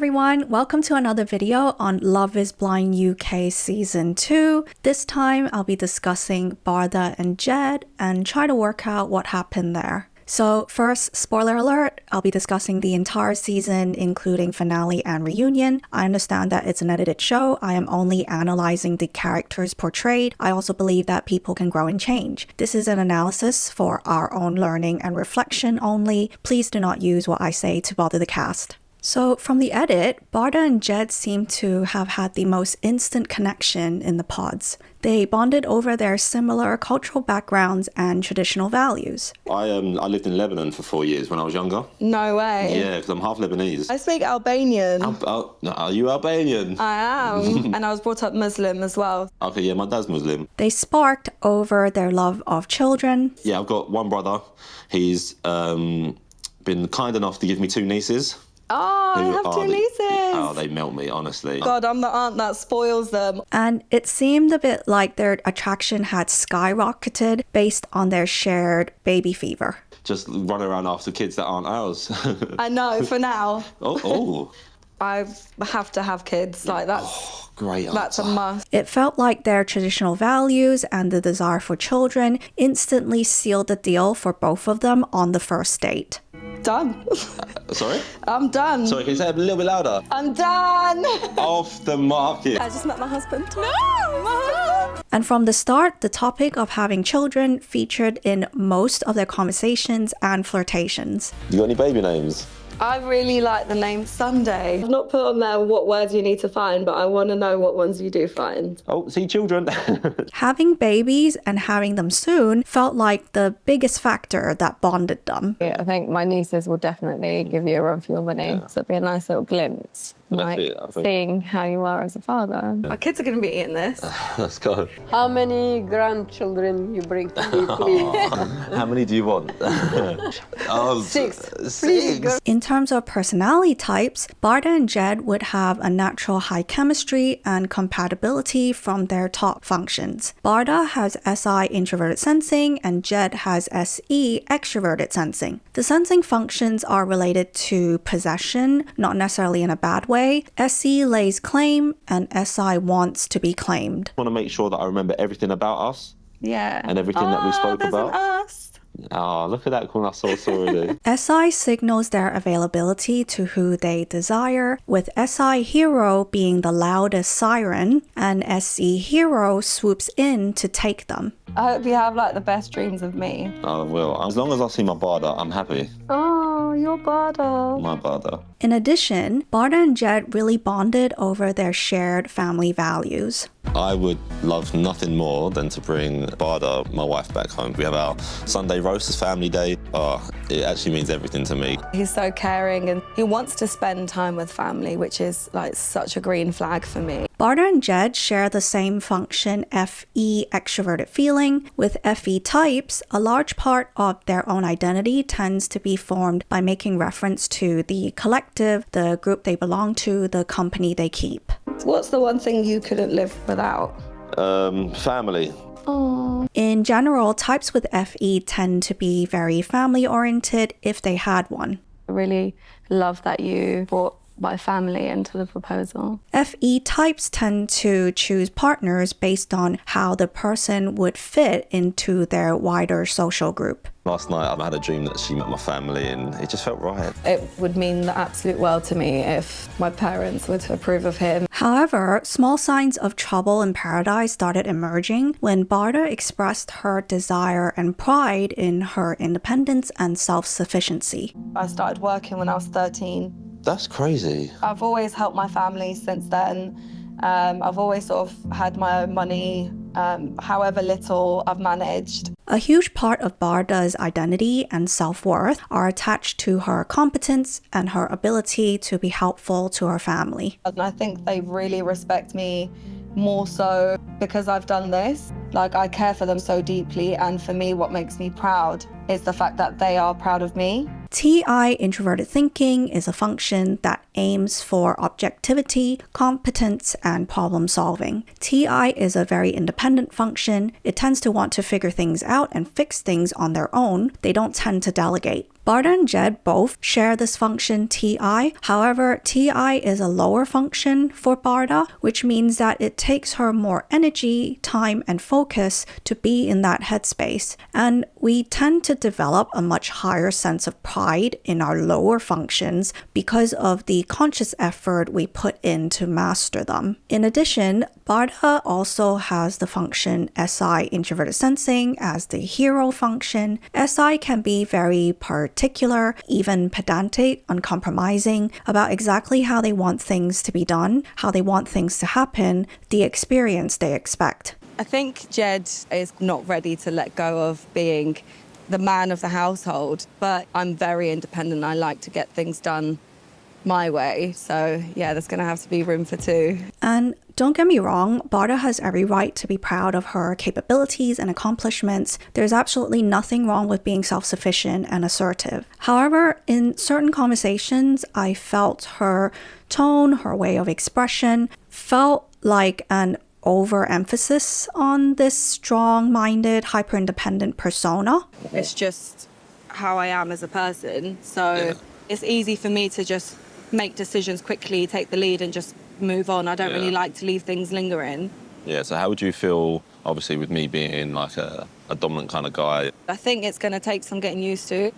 everyone, welcome to another video on Love is Blind UK Season 2. This time I'll be discussing Bardha and Jed and try to work out what happened there. So first, spoiler alert, I'll be discussing the entire season, including finale and reunion. I understand that it's an edited show. I am only analyzing the characters portrayed. I also believe that people can grow and change. This is an analysis for our own learning and reflection only. Please do not use what I say to bother the cast. So from the edit, Bardha and Jed seem to have had the most instant connection in the pods. They bonded over their similar cultural backgrounds and traditional values. I lived in Lebanon for 4 years when I was younger. No way. Yeah, because I'm half Lebanese. I speak Albanian. Are you Albanian? I am. And I was brought up Muslim as well. Okay, yeah, my dad's Muslim. They sparked over their love of children. Yeah, I've got one brother. He's been kind enough to give me 2 nieces. Oh, I have 2 nieces. They melt me, honestly. God, I'm the aunt that spoils them. And it seemed a bit like their attraction had skyrocketed based on their shared baby fever. Just run around after kids that aren't ours. I know, for now. Oh. I have to have kids, like that's... Oh, great answer. That's a must. It felt like their traditional values and the desire for children instantly sealed the deal for both of them on the first date. Done. Sorry? I'm done. Sorry, can you say it a little bit louder? I'm done. Off the market. I just met my husband. No, my husband. And from the start, the topic of having children featured in most of their conversations and flirtations. You got any baby names? I really like the name Sunday. I've not put on there what words you need to find, but I want to know what ones you do find. Oh, see children. Having babies and having them soon felt like the biggest factor that bonded them. Yeah, I think my nieces will definitely give you a run for your money. So it'll be a nice little glimpse. Like seeing how you are as a father. My kids are going to be eating this. Let's go. How many grandchildren you bring to me, please? How many do you want? 6. In terms of personality types, Bardha and Jed would have a natural high chemistry and compatibility from their top functions. Bardha has SI introverted sensing and Jed has SE extroverted sensing. The sensing functions are related to possession, not necessarily in a bad way. SE lays claim and SI wants to be claimed. I want to make sure that I remember everything about us. Yeah. And everything that we spoke there's about. An us. Oh, look at that calling us sauce already. SI signals their availability to who they desire, with SI hero being the loudest siren, and SE hero swoops in to take them. I hope you have like the best dreams of me. I will. As long as I see my Bardha, I'm happy. Oh, you're Bardha. My Bardha. In addition, Bardha and Jed really bonded over their shared family values. I would love nothing more than to bring Bardha, my wife, back home. We have our Sunday roast as family day. Oh, it actually means everything to me. He's so caring and he wants to spend time with family, which is like such a green flag for me. Bardha and Jed share the same function, FE extroverted feeling. With FE types, a large part of their own identity tends to be formed by making reference to the collective, the group they belong to, the company they keep. What's the one thing you couldn't live without? Family. Oh. In general, types with FE tend to be very family-oriented if they had one. I really love that you brought my family into the proposal. FE types tend to choose partners based on how the person would fit into their wider social group. Last night I had a dream that she met my family and it just felt right. It would mean the absolute world to me if my parents were to approve of him. However, small signs of trouble in paradise started emerging when Bardha expressed her desire and pride in her independence and self-sufficiency. I started working when I was 13. That's crazy. I've always helped my family since then. I've always sort of had my own money, however little I've managed. A huge part of Bardha's identity and self-worth are attached to her competence and her ability to be helpful to her family. And I think they really respect me more so because I've done this. Like, I care for them so deeply, and for me what makes me proud is the fact that they are proud of me. TI, introverted thinking, is a function that aims for objectivity, competence, and problem solving. TI is a very independent function. It tends to want to figure things out and fix things on their own. They don't tend to delegate. Bardha and Jed both share this function TI. However, TI is a lower function for Bardha, which means that it takes her more energy, time, and focus to be in that headspace. And we tend to develop a much higher sense of pride in our lower functions because of the conscious effort we put in to master them. In addition, Bardha also has the function SI, introverted sensing, as the hero function. SI can be very particular, even pedantic, uncompromising about exactly how they want things to be done, how they want things to happen, the experience they expect. I think Jed is not ready to let go of being the man of the household, but I'm very independent. I like to get things done my way. So yeah, there's going to have to be room for two. And don't get me wrong, Bardha has every right to be proud of her capabilities and accomplishments. There's absolutely nothing wrong with being self-sufficient and assertive. However, in certain conversations, I felt her tone, her way of expression, felt like an overemphasis on this strong-minded, hyper-independent persona. It's just how I am as a person. So it's easy for me to just make decisions quickly, take the lead and just move on. I don't really like to leave things lingering. Yeah, so how would you feel, obviously, with me being like a dominant kind of guy? I think it's going to take some getting used to.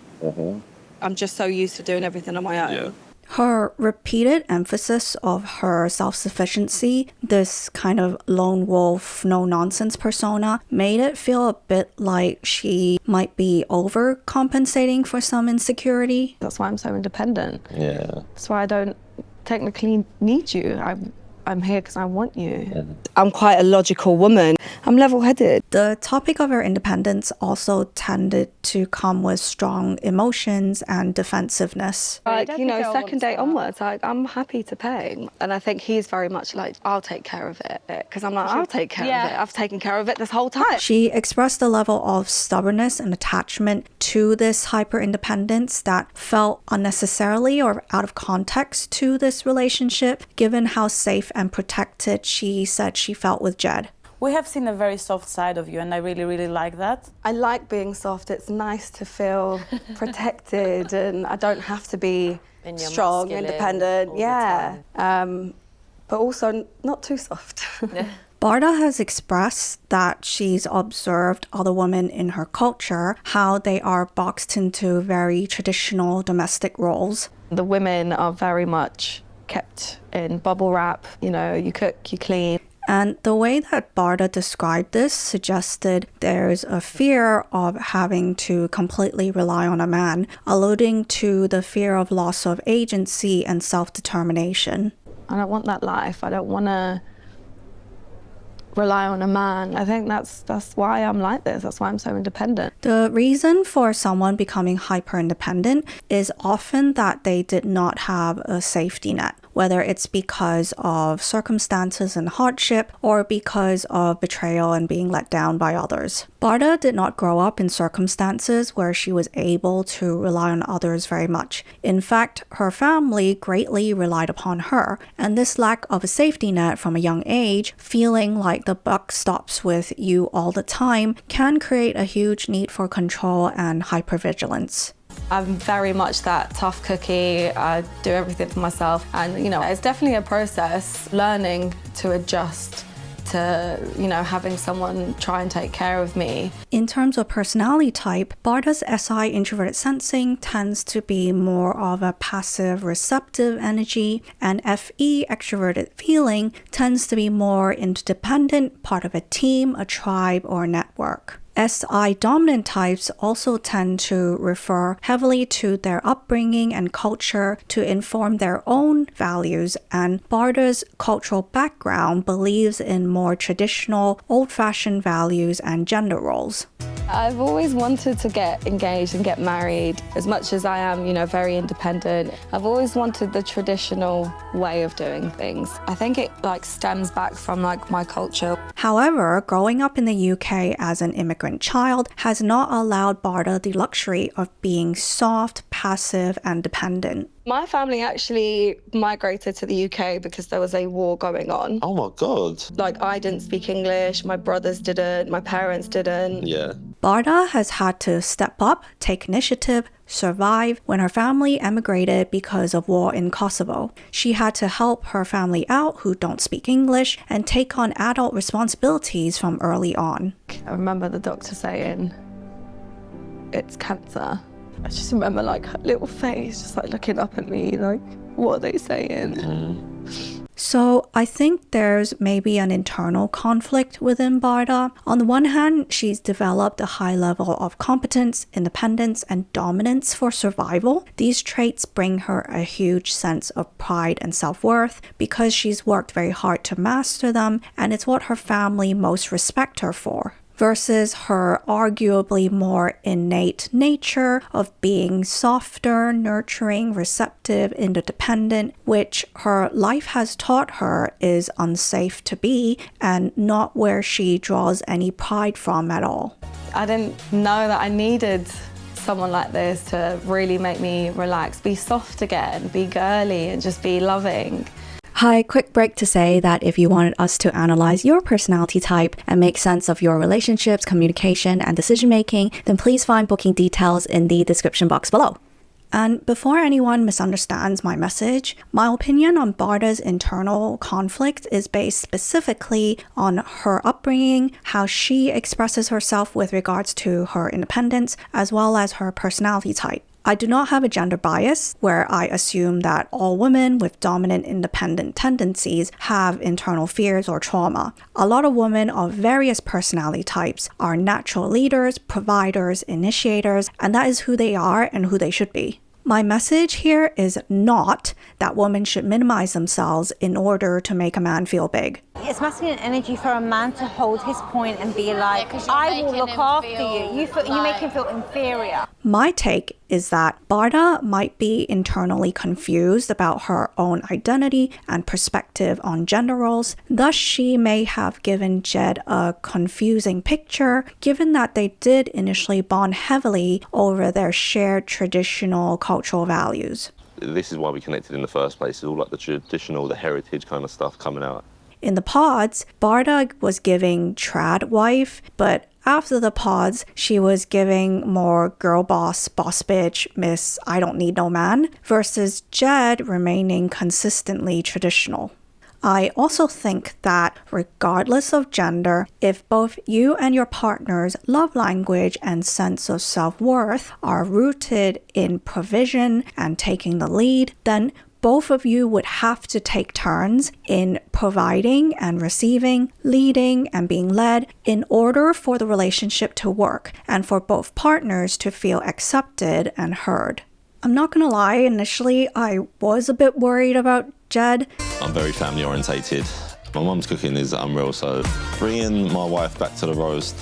I'm just so used to doing everything on my own. Yeah. Her repeated emphasis of her self-sufficiency, this kind of lone wolf, no-nonsense persona, made it feel a bit like she might be overcompensating for some insecurity. That's why I'm so independent. Yeah. That's why I don't technically need you. I'm here because I want you. I'm quite a logical woman. I'm level-headed. The topic of her independence also tended to come with strong emotions and defensiveness. Like, you know, second date onwards, I'm happy to pay. And I think he's very much like, I'll take care of it. Because I'm like, I'll take care of it. I've taken care of it this whole time. She expressed a level of stubbornness and attachment to this hyper-independence that felt unnecessarily or out of context to this relationship, given how safe and protected she said she felt with Jed. We have seen a very soft side of you, and I really, really like that. I like being soft. It's nice to feel protected, and I don't have to be strong, independent. But also not too soft. Bardha has expressed that she's observed other women in her culture, how they are boxed into very traditional domestic roles. The women are very much kept in bubble wrap. You know, you cook, you clean. And the way that Bardha described this suggested there's a fear of having to completely rely on a man, alluding to the fear of loss of agency and self-determination. I don't want that life. I don't want to rely on a man. I think that's why I'm like this. That's why I'm so independent. The reason for someone becoming hyper-independent is often that they did not have a safety net, whether it's because of circumstances and hardship or because of betrayal and being let down by others. Bardha did not grow up in circumstances where she was able to rely on others very much. In fact, her family greatly relied upon her, and this lack of a safety net from a young age, feeling like the buck stops with you all the time, can create a huge need for control and hypervigilance. I'm very much that tough cookie. I do everything for myself. And, you know, it's definitely a process learning to adjust to, you know, having someone try and take care of me. In terms of personality type, Bardha's SI, introverted sensing, tends to be more of a passive receptive energy, and FE, extroverted feeling, tends to be more interdependent, part of a team, a tribe, or network. SI dominant types also tend to refer heavily to their upbringing and culture to inform their own values, and Bardha's cultural background believes in more traditional, old-fashioned values and gender roles. I've always wanted to get engaged and get married. As much as I am, very independent, I've always wanted the traditional way of doing things. I think it stems back from my culture. However, growing up in the UK as an immigrant child has not allowed Bardha the luxury of being soft, passive, and dependent. My family actually migrated to the UK because there was a war going on. Oh my God. I didn't speak English, my brothers didn't, my parents didn't. Yeah. Bardha has had to step up, take initiative, survive when her family emigrated because of war in Kosovo. She had to help her family out who don't speak English and take on adult responsibilities from early on. I remember the doctor saying, it's cancer. I just remember her little face just looking up at me what are they saying? So I think there's maybe an internal conflict within Bardha. On the one hand, she's developed a high level of competence, independence, and dominance for survival. These traits bring her a huge sense of pride and self-worth because she's worked very hard to master them, and it's what her family most respect her for. Versus her arguably more innate nature of being softer, nurturing, receptive, interdependent, which her life has taught her is unsafe to be and not where she draws any pride from at all. I didn't know that I needed someone like this to really make me relax, be soft again, be girly, and just be loving. Hi, quick break to say that if you wanted us to analyze your personality type and make sense of your relationships, communication, and decision making, then please find booking details in the description box below. And before anyone misunderstands my message, my opinion on Bardha's internal conflict is based specifically on her upbringing, how she expresses herself with regards to her independence, as well as her personality type. I do not have a gender bias where I assume that all women with dominant independent tendencies have internal fears or trauma. A lot of women of various personality types are natural leaders, providers, initiators, and that is who they are and who they should be. My message here is not that women should minimize themselves in order to make a man feel big. It's masculine energy for a man to hold his point and be like, I will look after you. You make him feel inferior. My take is that Bardha might be internally confused about her own identity and perspective on gender roles. Thus, she may have given Jed a confusing picture, given that they did initially bond heavily over their shared traditional cultural values. This is why we connected in the first place. It's all the traditional, the heritage kind of stuff coming out. In the pods, Bardha was giving trad wife, but after the pods, she was giving more girl boss, boss bitch, miss, I don't need no man, versus Jed remaining consistently traditional. I also think that regardless of gender, if both you and your partner's love language and sense of self-worth are rooted in provision and taking the lead, then both of you would have to take turns in providing and receiving, leading and being led in order for the relationship to work and for both partners to feel accepted and heard. I'm not gonna lie, initially I was a bit worried about Jed. I'm very family orientated. My mum's cooking is unreal, so bringing my wife back to the roast,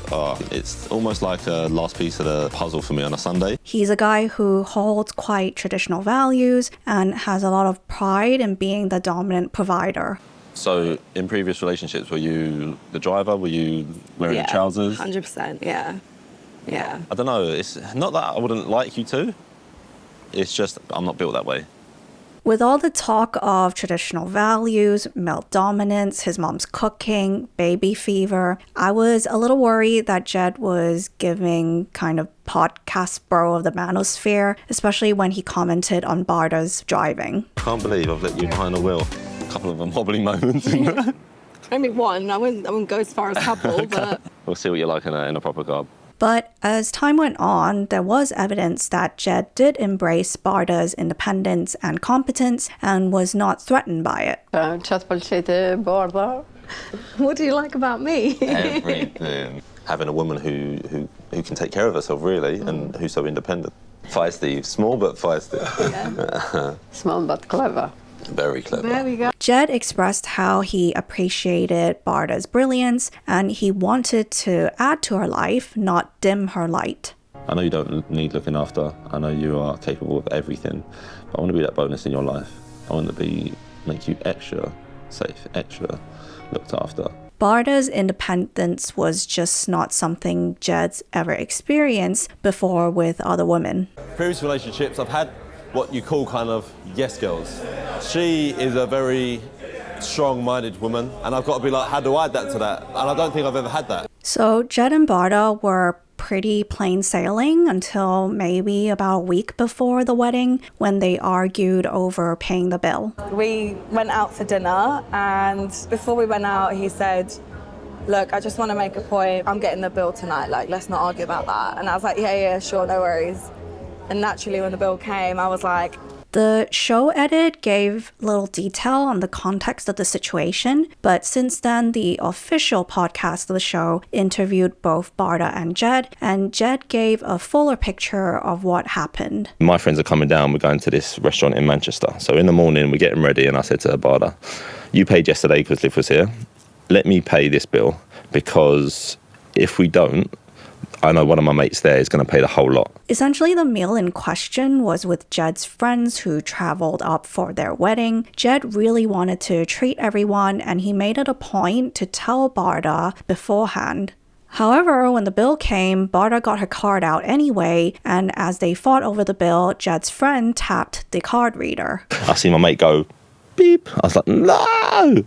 it's almost like a last piece of the puzzle for me on a Sunday. He's a guy who holds quite traditional values and has a lot of pride in being the dominant provider. So in previous relationships, were you the driver? Were you wearing the trousers? 100%, yeah. Yeah. I don't know, it's not that I wouldn't like you to, it's just I'm not built that way. With all the talk of traditional values, male dominance, his mom's cooking, baby fever, I was a little worried that Jed was giving kind of podcast bro of the manosphere, especially when he commented on Bardha's driving. Can't believe I've let you behind the wheel. A couple of them wobbling moments. Only one. I wouldn't go as far as couple, but... We'll see what you're like in a proper car. But as time went on, there was evidence that Jed did embrace Bardha's independence and competence and was not threatened by it. Bardha. What do you like about me? Everything. Having a woman who can take care of herself, really, and who's so independent. Feisty. Small but feisty. Yeah. Small but clever. Very clever. There we go. Jed expressed how he appreciated Bardha's brilliance and he wanted to add to her life, not dim her light. I know you don't need looking after. I know you are capable of everything. But I want to be that bonus in your life. I want to make you extra safe, extra looked after. Bardha's independence was just not something Jed's ever experienced before with other women. Previous relationships, I've had what you call kind of yes girls. She is a very strong-minded woman, and I've got to be like, how do I adapt to that? And I don't think I've ever had that. So Jed and Bardha were pretty plain sailing until maybe about a week before the wedding when they argued over paying the bill. We went out for dinner, and before we went out, he said, look, I just want to make a point. I'm getting the bill tonight. Like, let's not argue about that. And I was like, yeah, sure, no worries. And naturally, when the bill came, I was like... The show edit gave little detail on the context of the situation, but since then, the official podcast of the show interviewed both Bardha and Jed gave a fuller picture of what happened. My friends are coming down, we're going to this restaurant in Manchester. So in the morning, we're getting ready, and I said to her, Bardha, you paid yesterday because Liv was here. Let me pay this bill, because if we don't, I know one of my mates there is going to pay the whole lot. Essentially, the meal in question was with Jed's friends who traveled up for their wedding. Jed really wanted to treat everyone, and he made it a point to tell Bardha beforehand. However, when the bill came, Bardha got her card out anyway, and as they fought over the bill, Jed's friend tapped the card reader. I see my mate go, beep. I was like, no!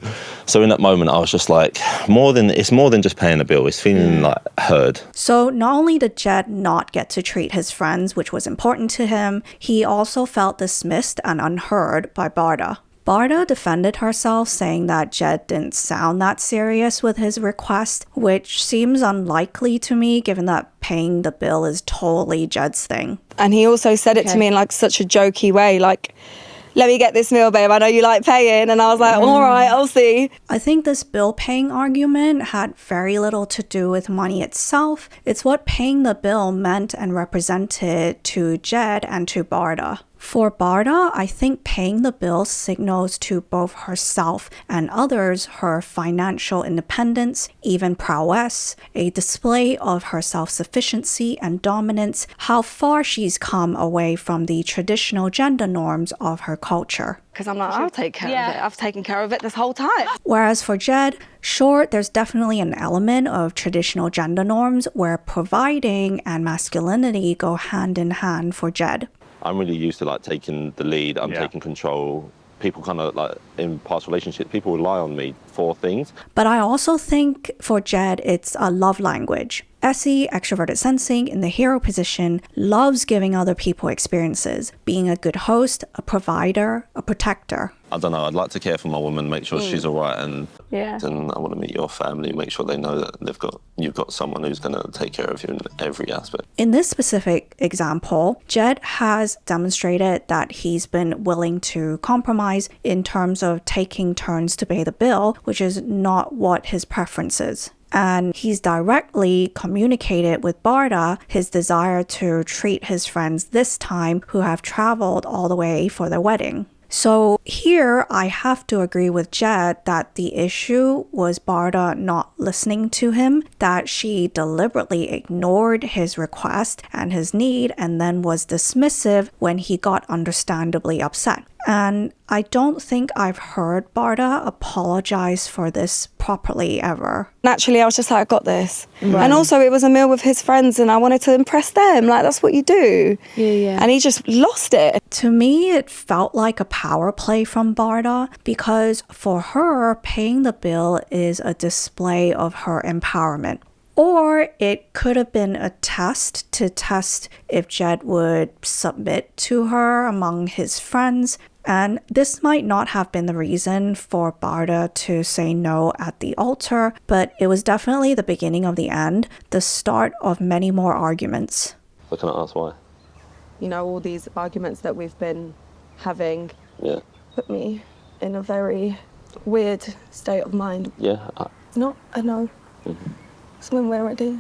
So in that moment, I was just like, it's more than just paying the bill. It's feeling like heard. So not only did Jed not get to treat his friends, which was important to him, he also felt dismissed and unheard by Bardha. Bardha defended herself, saying that Jed didn't sound that serious with his request, which seems unlikely to me given that paying the bill is totally Jed's thing. And he also said it to me in like such a jokey way, like, let me get this meal, babe. I know you like paying. And I was like, all right, I'll see. I think this bill paying argument had very little to do with money itself. It's what paying the bill meant and represented to Jed and to Bardha. For Bardha, I think paying the bill signals to both herself and others her financial independence, even prowess, a display of her self-sufficiency and dominance, how far she's come away from the traditional gender norms of her culture. Because I'm like, I'll take care of it. I've taken care of it this whole time. Whereas for Jed, sure, there's definitely an element of traditional gender norms where providing and masculinity go hand in hand for Jed. I'm really used to like taking the lead. I'm taking control. People kind of like in past relationships, people rely on me for things. But I also think for Jed, it's a love language. Essie, extroverted sensing, in the hero position, loves giving other people experiences, being a good host, a provider, a protector. I don't know, I'd like to care for my woman, make sure she's all right, and I want to meet your family, make sure they know that you've got someone who's going to take care of you in every aspect. In this specific example, Jed has demonstrated that he's been willing to compromise in terms of taking turns to pay the bill, which is not what his preference is. And he's directly communicated with Bardha his desire to treat his friends this time who have traveled all the way for their wedding. So here I have to agree with Jed that the issue was Bardha not listening to him, that she deliberately ignored his request and his need and then was dismissive when he got understandably upset. And I don't think I've heard Bardha apologize for this properly ever. Naturally, I was just like, I got this. Right. And also it was a meal with his friends and I wanted to impress them. Like, that's what you do. Yeah. And he just lost it. To me, it felt like a power play from Bardha because for her, paying the bill is a display of her empowerment. Or it could have been a test to test if Jed would submit to her among his friends. And this might not have been the reason for Bardha to say no at the altar, but it was definitely the beginning of the end, the start of many more arguments. So can I ask why? You know, all these arguments that we've been having put me in a very weird state of mind. Yeah. It's not a no. It's when we're ready.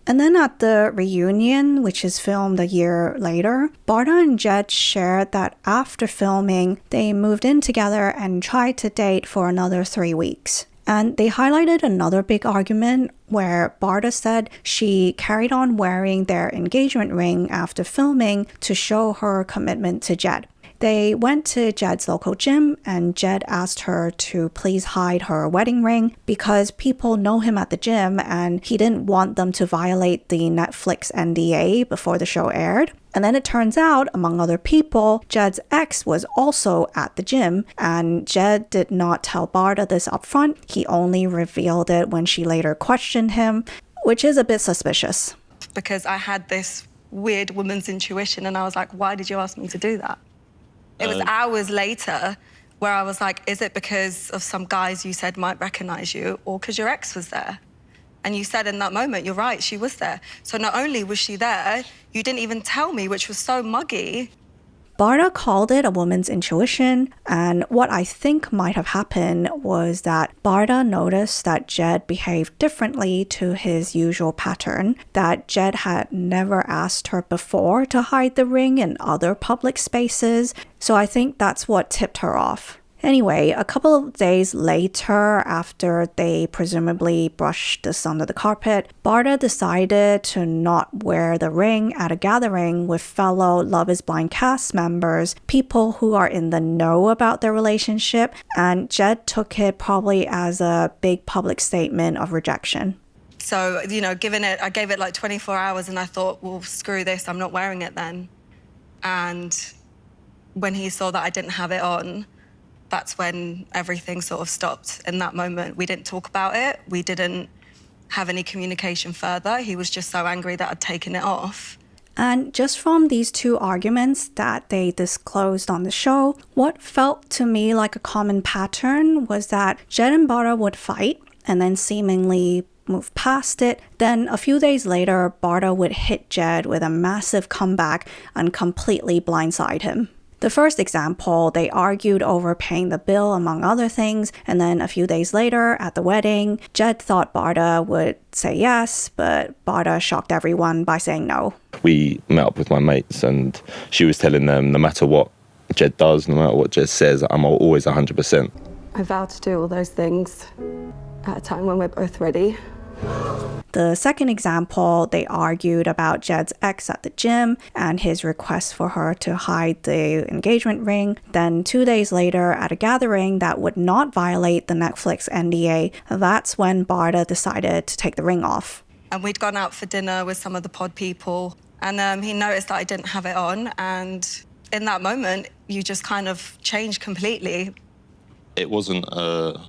And then at the reunion, which is filmed a year later, Bardha and Jed shared that after filming, they moved in together and tried to date for another 3 weeks. And they highlighted another big argument where Bardha said she carried on wearing their engagement ring after filming to show her commitment to Jed. They went to Jed's local gym and Jed asked her to please hide her wedding ring because people know him at the gym and he didn't want them to violate the Netflix NDA before the show aired. And then it turns out, among other people, Jed's ex was also at the gym and Jed did not tell Bardha this up front. He only revealed it when she later questioned him, which is a bit suspicious. Because I had this weird woman's intuition and I was like, why did you ask me to do that? It was hours later where I was like, is it because of some guys you said might recognize you or because your ex was there? And you said in that moment, you're right, she was there. So not only was she there, you didn't even tell me, which was so muggy. Bardha called it a woman's intuition, and what I think might have happened was that Bardha noticed that Jed behaved differently to his usual pattern, that Jed had never asked her before to hide the ring in other public spaces, so I think that's what tipped her off. Anyway, a couple of days later, after they presumably brushed this under the carpet, Bardha decided to not wear the ring at a gathering with fellow Love is Blind cast members, people who are in the know about their relationship, and Jed took it probably as a big public statement of rejection. So, you know, I gave it like 24 hours and I thought, well, screw this, I'm not wearing it then. And when he saw that I didn't have it on, that's when everything sort of stopped in that moment. We didn't talk about it. We didn't have any communication further. He was just so angry that I'd taken it off. And just from these two arguments that they disclosed on the show, what felt to me like a common pattern was that Jed and Bardha would fight and then seemingly move past it. Then a few days later, Bardha would hit Jed with a massive comeback and completely blindside him. The first example, they argued over paying the bill, among other things, and then a few days later, at the wedding, Jed thought Bardha would say yes, but Bardha shocked everyone by saying no. We met up with my mates and she was telling them no matter what Jed does, no matter what Jed says, I'm always 100%. I vow to do all those things at a time when we're both ready. The second example, they argued about Jed's ex at the gym and his request for her to hide the engagement ring. Then 2 days later, at a gathering that would not violate the Netflix NDA, that's when Bardha decided to take the ring off. And we'd gone out for dinner with some of the pod people, and he noticed that I didn't have it on, and in that moment, you just kind of changed completely. It wasn't a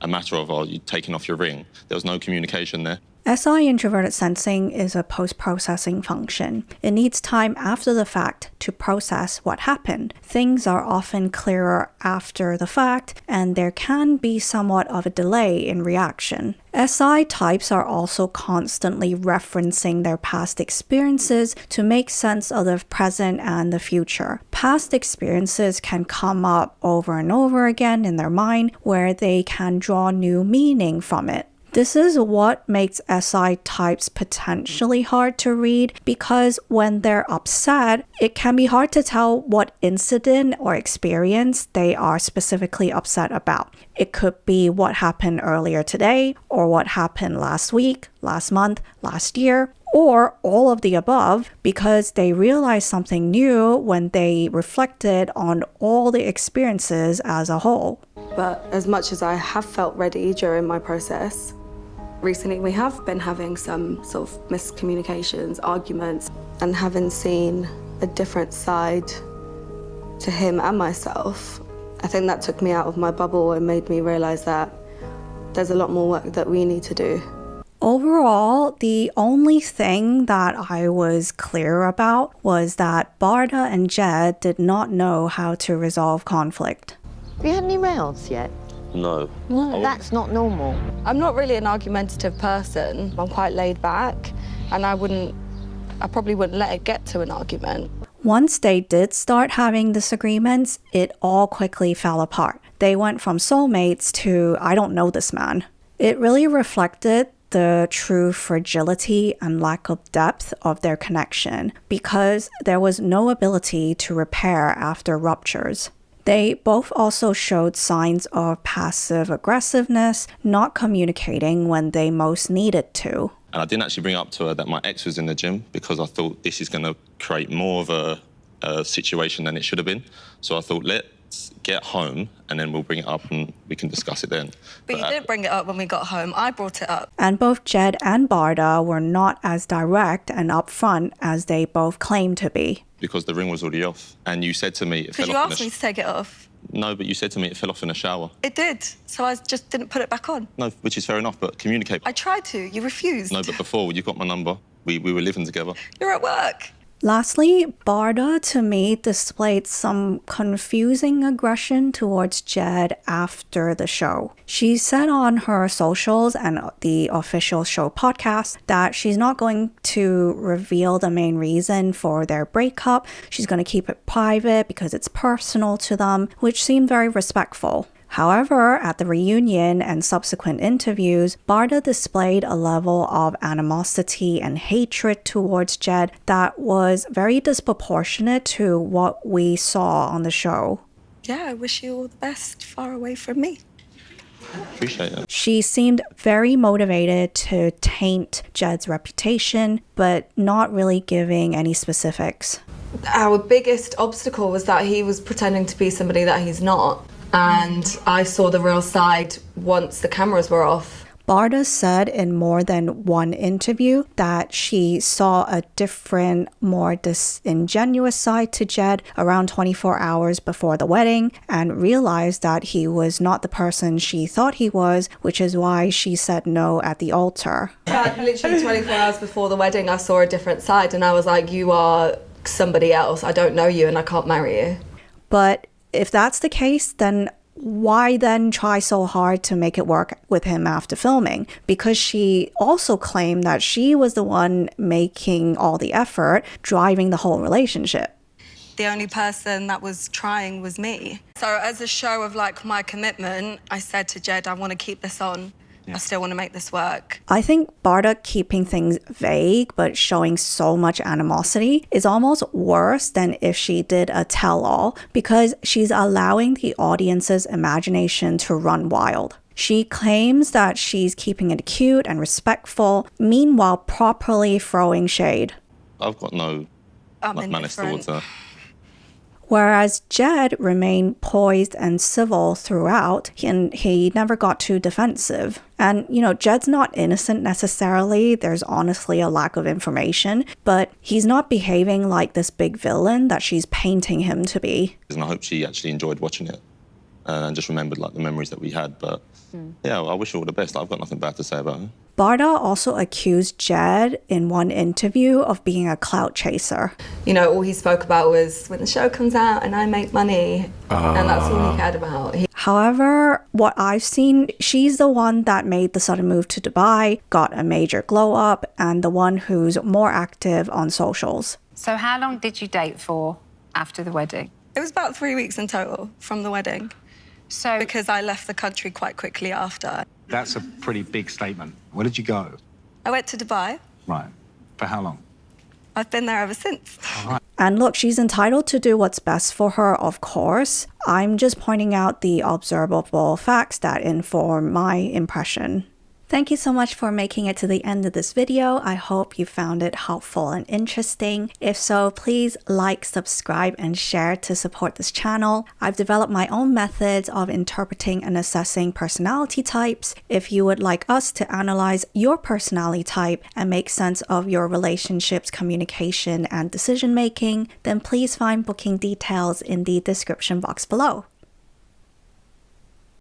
matter of, you taking off your ring. There was no communication there. SI introverted sensing is a post-processing function. It needs time after the fact to process what happened. Things are often clearer after the fact, and there can be somewhat of a delay in reaction. SI types are also constantly referencing their past experiences to make sense of the present and the future. Past experiences can come up over and over again in their mind where they can draw new meaning from it. This is what makes SI types potentially hard to read because when they're upset, it can be hard to tell what incident or experience they are specifically upset about. It could be what happened earlier today, or what happened last week, last month, last year, or all of the above because they realized something new when they reflected on all the experiences as a whole. But as much as I have felt ready during my process, recently we have been having some sort of miscommunications, arguments, and having seen a different side to him and myself. I think that took me out of my bubble and made me realize that there's a lot more work that we need to do. Overall, the only thing that I was clear about was that Bardha and Jed did not know how to resolve conflict. Have you had any rows yet? No. No, that's not normal. I'm not really an argumentative person. I'm quite laid back, and I probably wouldn't let it get to an argument. Once they did start having disagreements, it all quickly fell apart. They went from soulmates to I don't know this man. It really reflected the true fragility and lack of depth of their connection because there was no ability to repair after ruptures. They both also showed signs of passive aggressiveness, not communicating when they most needed to. And I didn't actually bring up to her that my ex was in the gym because I thought this is going to create more of a situation than it should have been. So I thought, let's get home and then we'll bring it up and we can discuss it then. But you didn't bring it up when we got home. I brought it up. And both Jed and Bardha were not as direct and upfront as they both claimed to be. Because the ring was already off. And you said to me it fell off. Because you asked me to take it off. No, but you said to me it fell off in a shower. It did. So I just didn't put it back on. No, which is fair enough, but communicate. I tried to. You refused. No, but before, you got my number. We were living together. You're at work. Lastly, Bardha, to me, displayed some confusing aggression towards Jed after the show. She said on her socials and the official show podcast that she's not going to reveal the main reason for their breakup. She's going to keep it private because it's personal to them, which seemed very respectful. However, at the reunion and subsequent interviews, Bardha displayed a level of animosity and hatred towards Jed that was very disproportionate to what we saw on the show. Yeah, I wish you all the best far away from me. Appreciate it. She seemed very motivated to taint Jed's reputation, but not really giving any specifics. Our biggest obstacle was that he was pretending to be somebody that he's not. And I saw the real side once the cameras were off. Bardha said in more than one interview that she saw a different, more disingenuous side to Jed around 24 hours before the wedding and realized that he was not the person she thought he was, which is why she said no at the altar. Literally 24 hours before the wedding, I saw a different side and I was like, you are somebody else. I don't know you and I can't marry you. But if that's the case, then why then try so hard to make it work with him after filming? Because she also claimed that she was the one making all the effort, driving the whole relationship. The only person that was trying was me. So as a show of like my commitment, I said to Jed, I want to keep this on. I still want to make this work. I think Bardha keeping things vague but showing so much animosity is almost worse than if she did a tell-all because she's allowing the audience's imagination to run wild. She claims that she's keeping it cute and respectful, meanwhile properly throwing shade. I've got no malice towards her. Whereas Jed remained poised and civil throughout, and he never got too defensive. And, Jed's not innocent necessarily. There's honestly a lack of information, but he's not behaving like this big villain that she's painting him to be. And I hope she actually enjoyed watching it and just remembered the memories that we had. But yeah, I wish her all the best. I've got nothing bad to say about her. Bardha also accused Jed in one interview of being a clout chaser. All he spoke about was when the show comes out and I make money, and that's all he cared about. However, what I've seen, she's the one that made the sudden move to Dubai, got a major glow up, and the one who's more active on socials. So how long did you date for after the wedding? It was about 3 weeks in total from the wedding. So because I left the country quite quickly after. That's a pretty big statement. Where did you go? I went to Dubai. Right. For how long? I've been there ever since. All right. And look, she's entitled to do what's best for her, of course. I'm just pointing out the observable facts that inform my impression. Thank you so much for making it to the end of this video. I hope you found it helpful and interesting. If so, please like, subscribe, and share to support this channel. I've developed my own methods of interpreting and assessing personality types. If you would like us to analyze your personality type and make sense of your relationships, communication, and decision making, then please find booking details in the description box below.